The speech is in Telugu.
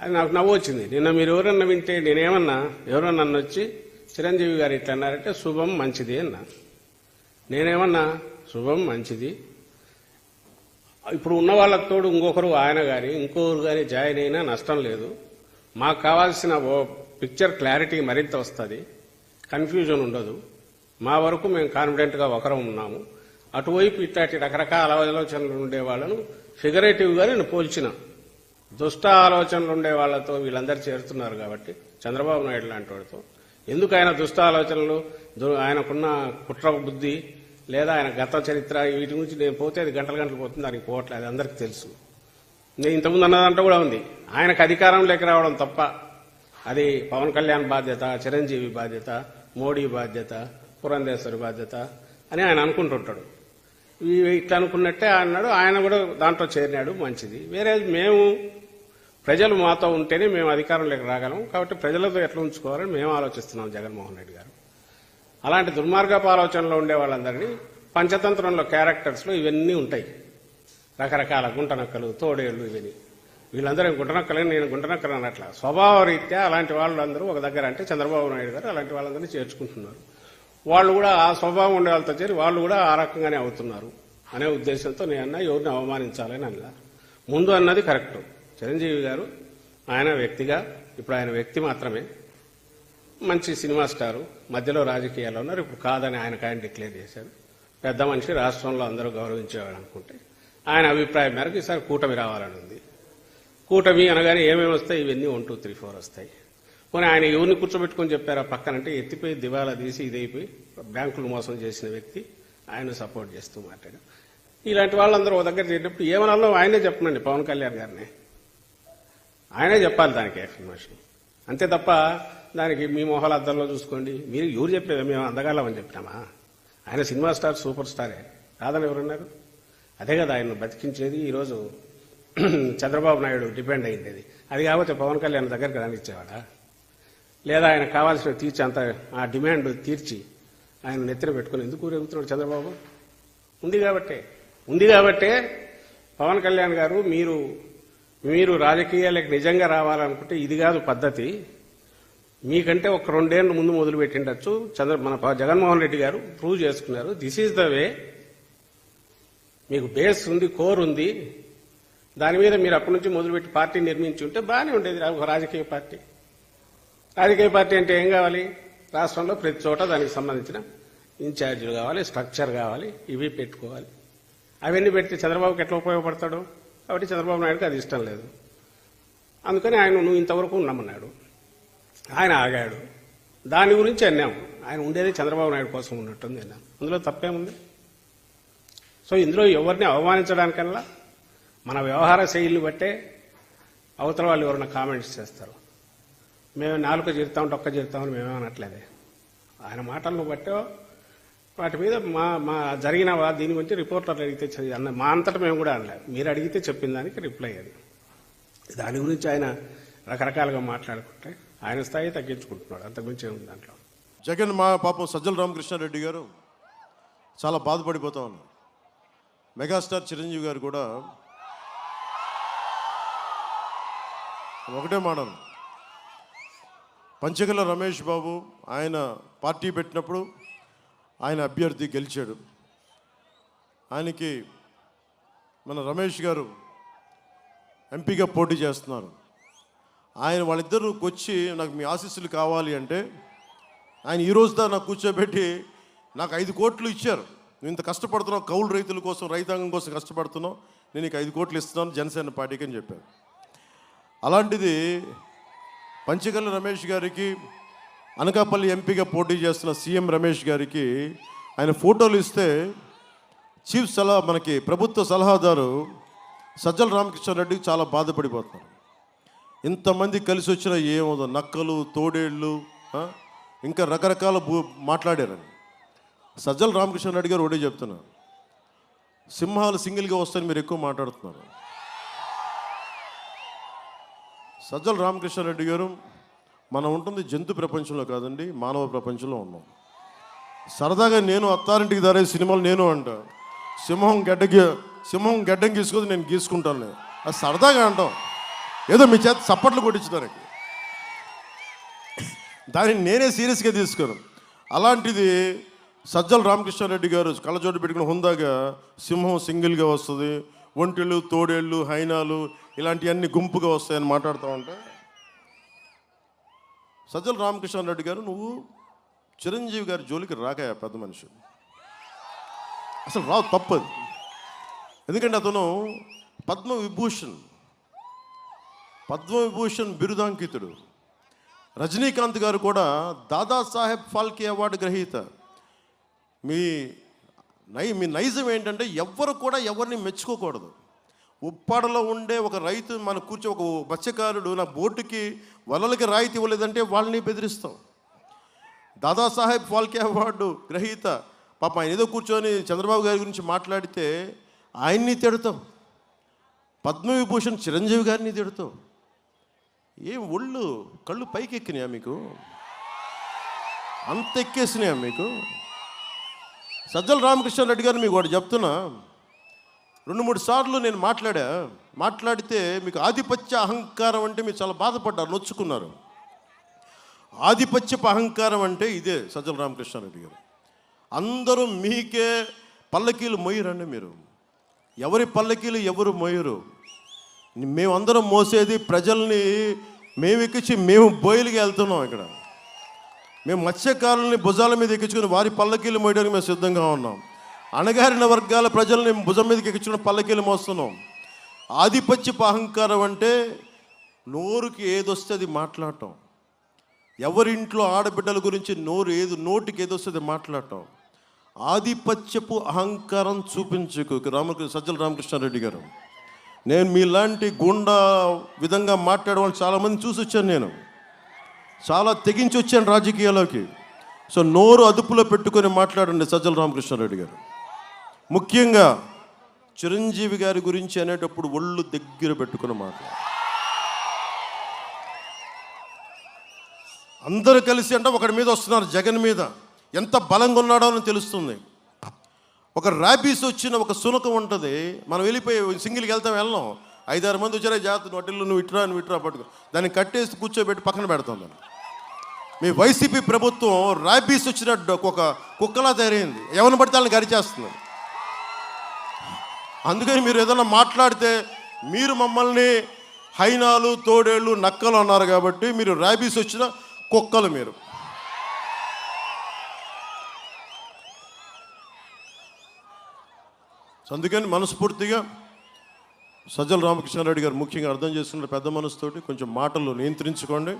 అది నాకు నవ్వు వచ్చింది. నిన్న మీరు ఎవరన్నా వింటే నేనేమన్నా, ఎవరన్నా నన్ను వచ్చి చిరంజీవి గారు ఇట్లా అన్నారంటే శుభం మంచిది అన్నా. నేనేమన్నా శుభం మంచిది. ఇప్పుడు ఉన్న వాళ్ళకి తోడు ఇంకొకరు ఆయన కానీ ఇంకొకరు కానీ జాయిన్ అయినా నష్టం లేదు. మాకు కావాల్సిన పిక్చర్ క్లారిటీ మరింత వస్తుంది, కన్ఫ్యూజన్ ఉండదు. మా వరకు మేము కాన్ఫిడెంట్గా ఒకరం ఉన్నాము. అటువైపు ఇట్లాంటి రకరకాల ఆలోచనలు ఉండే వాళ్ళను ఫిగరేటివ్గా నేను పోల్చిన. దుష్ట ఆలోచనలు ఉండే వాళ్లతో వీళ్ళందరూ చేరుతున్నారు కాబట్టి చంద్రబాబు నాయుడు లాంటి వాడితో ఎందుకు ఆయన దుష్ట ఆలోచనలు, ఆయనకున్న కుట్ర బుద్ధి లేదా ఆయన గత చరిత్ర వీటి గురించి నేను పోతే అది గంటలు గంటలు పోతుంది, దానికి పోవట్లేదు, అది అందరికీ తెలుసు. నేను ఇంతకుముందు అన్నదంటే కూడా ఉంది, ఆయనకు అధికారం లేక రావడం తప్ప అది పవన్ కళ్యాణ్ బాధ్యత, చిరంజీవి బాధ్యత, మోడీ బాధ్యత, పురంధేశ్వరి బాధ్యత అని ఆయన అనుకుంటుంటాడు. ఇట్లా అనుకున్నట్టే అన్నాడు. ఆయన కూడా దాంట్లో చేరినాడు, మంచిది. వేరే మేము ప్రజలు మాతో ఉంటేనే మేము అధికారంలోకి రాగలం కాబట్టి ప్రజలతో ఎట్లా ఉంచుకోవాలని మేము ఆలోచిస్తున్నాం జగన్మోహన్ రెడ్డి గారు. అలాంటి దుర్మార్గపు ఆలోచనలో ఉండే వాళ్ళందరినీ పంచతంత్రంలో క్యారెక్టర్స్లో ఇవన్నీ ఉంటాయి, రకరకాల గుంటనక్కలు, తోడేళ్లు, ఇవన్నీ. వీళ్ళందరూ గుంటనక్కలని నేను గుంటనక్కలు అన్నట్ల స్వభావ రీత్యా అలాంటి వాళ్ళందరూ ఒక దగ్గర అంటే చంద్రబాబు నాయుడు గారు అలాంటి వాళ్ళందరినీ చేర్చుకుంటున్నారు. వాళ్ళు కూడా ఆ స్వభావం ఉండే వాళ్ళతో చేరి వాళ్ళు కూడా ఆ రకంగానే అవుతున్నారు అనే ఉద్దేశంతో నేను అన్నా ఎవరిని అవమానించాలని అన్నా. ముందు అన్నది కరెక్ట్. చిరంజీవి గారు ఆయన వ్యక్తిగా, ఇప్పుడు ఆయన వ్యక్తి మాత్రమే, మంచి సినిమా స్టారు, మధ్యలో రాజకీయాల్లో ఉన్నారు. ఇప్పుడు కాదని ఆయన డిక్లేర్ చేశారు. పెద్ద మనిషి, రాష్ట్రంలో అందరూ గౌరవించేవాడు అనుకుంటే ఆయన అభిప్రాయం మేరకు ఈసారి కూటమి రావాలని ఉంది. కూటమి అనగానే ఏమేమి వస్తాయి? ఇవన్నీ 1, 2, 3, 4 వస్తాయి. పోనీ ఆయన ఎవరిని కూర్చోబెట్టుకుని చెప్పారా పక్కనంటే ఎత్తిపోయి దివాలా తీసి ఇదైపోయి బ్యాంకులు మోసం చేసిన వ్యక్తి ఆయన సపోర్ట్ చేస్తూ మాట్లాడారు. ఇలాంటి వాళ్ళందరూ ఒక దగ్గర చేరినప్పుడు ఏమనాలో ఆయనే చెప్పనండి, పవన్ కళ్యాణ్ గారిని ఆయనే చెప్పాలి దానికి ఎక్స్ప్లెనేషన్. అంతే తప్ప దానికి మీ మొహాల అద్దంలో చూసుకోండి మీరు ఎవరు చెప్పలేదు, మేము అందగాళ్ళమని చెప్పినామా? ఆయన సినిమా స్టార్, సూపర్ స్టారే, కాదని ఎవరున్నారు? అదే కదా ఆయన బతికించేది. ఈరోజు చంద్రబాబు నాయుడు డిపెండ్ అయింది. అది కాకపోతే పవన్ కళ్యాణ్ దగ్గరికి రానిచ్చేవాడా? లేదా ఆయన కావాల్సిన తీర్చి అంత ఆ డిమాండ్ తీర్చి ఆయన నెత్తిన పెట్టుకుని ఎందుకు ఊరెగుతున్నాడు చంద్రబాబు? ఉంది కాబట్టే పవన్ కళ్యాణ్ గారు మీరు రాజకీయాలకు నిజంగా రావాలనుకుంటే ఇది కాదు పద్ధతి. మీకంటే ఒక 2 ఏళ్ల ముందు మొదలు పెట్టిండొచ్చు. మన జగన్మోహన్ రెడ్డి గారు ప్రూవ్ చేసుకున్నారు. This is the way. మీకు బేస్ ఉంది, కోర్ ఉంది. దాని మీద మీరు అప్పటి నుంచి మొదలుపెట్టి పార్టీ నిర్మించి ఉంటే బాగానే ఉండేది. ఒక రాజకీయ పార్టీ అంటే ఏం కావాలి? రాష్ట్రంలో ప్రతి చోట దానికి సంబంధించిన ఇన్ఛార్జీలు కావాలి, స్ట్రక్చర్ కావాలి, ఇవి పెట్టుకోవాలి. అవన్నీ పెడితే చంద్రబాబుకి ఎట్లా ఉపయోగపడతాడు? కాబట్టి చంద్రబాబు నాయుడుకి అది ఇష్టం లేదు. అందుకని ఆయన నువ్వు ఇంతవరకు ఉన్నామన్నాడు. ఆయన ఆగాడు. దాని గురించి అన్నాము. ఆయన ఉండేది చంద్రబాబు నాయుడు కోసం ఉన్నట్టుంది అన్నాం. అందులో తప్పేముంది? సో ఇందులో ఎవరిని అవమానించడానికల్లా మన వ్యవహార శైలిని బట్టే అవతల వాళ్ళు ఎవరైనా కామెంట్స్ చేస్తారు. మేము 4 జీరుతాం, ఒక్క జీరుతామని మేమేమనట్లేదే. ఆయన మాటలను బట్టో వాటి మీద మా జరిగిన దీని గురించి రిపోర్టర్లు అడిగితే అన్న మా అంతటా మేము కూడా అనలేదు. మీరు అడిగితే చెప్పిన దానికి రిప్లై అది. దాని గురించి ఆయన రకరకాలుగా మాట్లాడుకుంటే ఆయన స్థాయి తగ్గించుకుంటున్నాడు. అంతకుమించి ఏముంది దాంట్లో? జగన్ మా పాపం సజ్జల రామకృష్ణారెడ్డి గారు చాలా బాధపడిపోతా ఉన్నారు. మెగాస్టార్ చిరంజీవి గారు కూడా ఒకటే మాట, పంచగల రమేష్ బాబు ఆయన పార్టీ పెట్టినప్పుడు ఆయన అభ్యర్థి గెలిచాడు. ఆయనకి మన రమేష్ గారు ఎంపీగా పోటీ చేస్తున్నారు. వాళ్ళిద్దరూ వచ్చి నాకు మీ ఆశీస్సులు కావాలి అంటే ఆయన ఈరోజు నాకు కూర్చోబెట్టి నాకు 5 కోట్లు ఇచ్చారు. నువ్వు ఇంత కష్టపడుతున్నావు, కౌలు రైతుల కోసం, రైతాంగం కోసం కష్టపడుతున్నావు, నేను నీకు 5 కోట్లు ఇస్తున్నాను జనసేన పార్టీకి అని చెప్పారు. అలాంటిది పంచగల రమేష్ గారికి, అనకాపల్లి ఎంపీగా పోటీ చేస్తున్న సీఎం రమేష్ గారికి ఆయన ఫోటోలు ఇస్తే మనకి ప్రభుత్వ సలహాదారు సజ్జల రామకృష్ణారెడ్డికి చాలా బాధపడిపోతున్నారు. ఇంతమంది కలిసి వచ్చిన ఏమో నక్కలు, తోడేళ్ళు, ఇంకా రకరకాల మాట్లాడారని. సజ్జల రామకృష్ణారెడ్డి గారు ఒకటే చెప్తున్నారు, సింహాలు సింగిల్గా వస్తాయని మీరు ఎక్కువ మాట్లాడుతున్నారు. సజ్జల రామకృష్ణారెడ్డి గారు, మనం ఉంటుంది జంతు ప్రపంచంలో కాదండి, మానవ ప్రపంచంలో ఉన్నాం. సరదాగా నేను అత్తారింటికి దారే సినిమాలు నేను అంట, సింహం గడ్డం గీసుకొని నేను గీసుకుంటాను నేను. అది సరదాగా అంటాం, ఏదో మీ చేత చప్పట్లు కొట్టించడానికి. దాన్ని నేనే సీరియస్గా తీసుకోను. అలాంటిది సజ్జల రామకృష్ణారెడ్డి గారు కళ్ళజోడు పెట్టుకుని హుందాగా సింహం సింగిల్గా వస్తుంది, ఒంటెలు తోడేళ్ళు హైనాలు ఇలాంటివన్నీ గుంపుగా వస్తాయని మాట్లాడుతూ ఉంటే, సజ్జల రామకృష్ణారెడ్డి గారు నువ్వు చిరంజీవి గారి జోలికి రాకాయ పెద్ద మనిషి, అసలు రావు, తప్పదు. ఎందుకంటే అతను పద్మవిభూషణ్ బిరుదాంకితుడు. రజనీకాంత్ గారు కూడా దాదాసాహెబ్ ఫాల్కే అవార్డు గ్రహీత. మీ నైజం ఏంటంటే ఎవ్వరు కూడా ఎవరిని మెచ్చుకోకూడదు. ఉప్పాడలో ఉండే ఒక రైతు మన ఒక మత్స్యకారుడు నా బోటుకి వలలకి రాయితీ ఇవ్వలేదంటే వాళ్ళని బెదిరిస్తాం. దాదాసాహెబ్ ఫాల్కే అవార్డు గ్రహీత పాప ఆయన ఏదో కూర్చొని చంద్రబాబు గారి గురించి మాట్లాడితే ఆయన్ని తిడతాం. పద్మవిభూషణ్ చిరంజీవి గారిని తిడతాం. ఏం కళ్ళు పైకి ఎక్కినాయా మీకు? అంత ఎక్కేసినాయా మీకు? సజ్జల రామకృష్ణారెడ్డి గారు మీకు ఒకటి చెప్తున్నా, 2-3 సార్లు నేను మాట్లాడితే మీకు ఆధిపత్య అహంకారం అంటే మీరు చాలా బాధపడ్డారు, నొచ్చుకున్నారు. ఆధిపత్యపు అహంకారం అంటే ఇదే సజ్జల రామకృష్ణారెడ్డి గారు. అందరూ మీకే పల్లకీలు మోయరండి. మీరు ఎవరి పల్లకీలు ఎవరు మోయరు. మేమందరం మోసేది ప్రజల్ని, మేము ఎక్కించి మేము బోయిలకి వెళ్తున్నాం. ఇక్కడ మేము మత్స్యకారుల్ని భుజాల మీద ఎక్కించుకుని వారి పల్లకీలు మోయడానికి మేము సిద్ధంగా ఉన్నాం. అణగారిన వర్గాల ప్రజల్ని భుజం మీదకి ఎక్కించుకుని పల్లకీలు మోస్తున్నాం. ఆధిపత్యపు అహంకారం అంటే నోరుకి ఏదొస్తే అది మాట్లాడటం, ఎవరింట్లో ఆడబిడ్డల గురించి నోటికి ఏదొస్తుంది మాట్లాడటం. ఆధిపత్యపు అహంకారం చూపించుకు సజ్జల రామకృష్ణారెడ్డి గారు. నేను మీలాంటి గుండా విధంగా మాట్లాడేవాళ్ళు చాలామంది చూసి వచ్చాను. నేను చాలా తెగించి వచ్చాను రాజకీయాల్లోకి. సో నోరు అదుపులో పెట్టుకొని మాట్లాడండి సజ్జల రామకృష్ణారెడ్డి గారు. ముఖ్యంగా చిరంజీవి గారి గురించి అనేటప్పుడు ఒళ్ళు దగ్గర పెట్టుకుని మాట్లాడు. అందరూ కలిసి అంటే ఒకటి మీద వస్తున్నారు, జగన్ మీద ఎంత బలంగా ఉన్నాడో అని తెలుస్తుంది. ఒక ర్యాబీస్ వచ్చిన ఒక సునకం ఉంటుంది, మనం వెళ్ళిపోయి సింగిల్కి వెళ్ళం, 5-6 మంది వచ్చారే జాగ్రత్త వడ్డీలు నువ్వు ఇట్రా పట్టుకో, దాన్ని కట్టేసి కూర్చోబెట్టి పక్కన పెడతాం. దాన్ని మీ వైసీపీ ప్రభుత్వం ర్యాబీస్ వచ్చిన ఒక కుక్కలా తయారైంది, ఎవరిని పడితే వాళ్ళని గరిచేస్తుంది. అందుకని మీరు ఏదైనా మాట్లాడితే మీరు మమ్మల్ని హైనాలు తోడేళ్ళు నక్కలు అన్నారు కాబట్టి మీరు ర్యాబీస్ వచ్చిన కుక్కలు మీరు. అందుకని మనస్ఫూర్తిగా సజ్జల రామకృష్ణారెడ్డి గారు ముఖ్యంగా అర్థం చేసుకున్న పెద్ద మనసుతోటి కొంచెం మాటలు నియంత్రించుకోండి.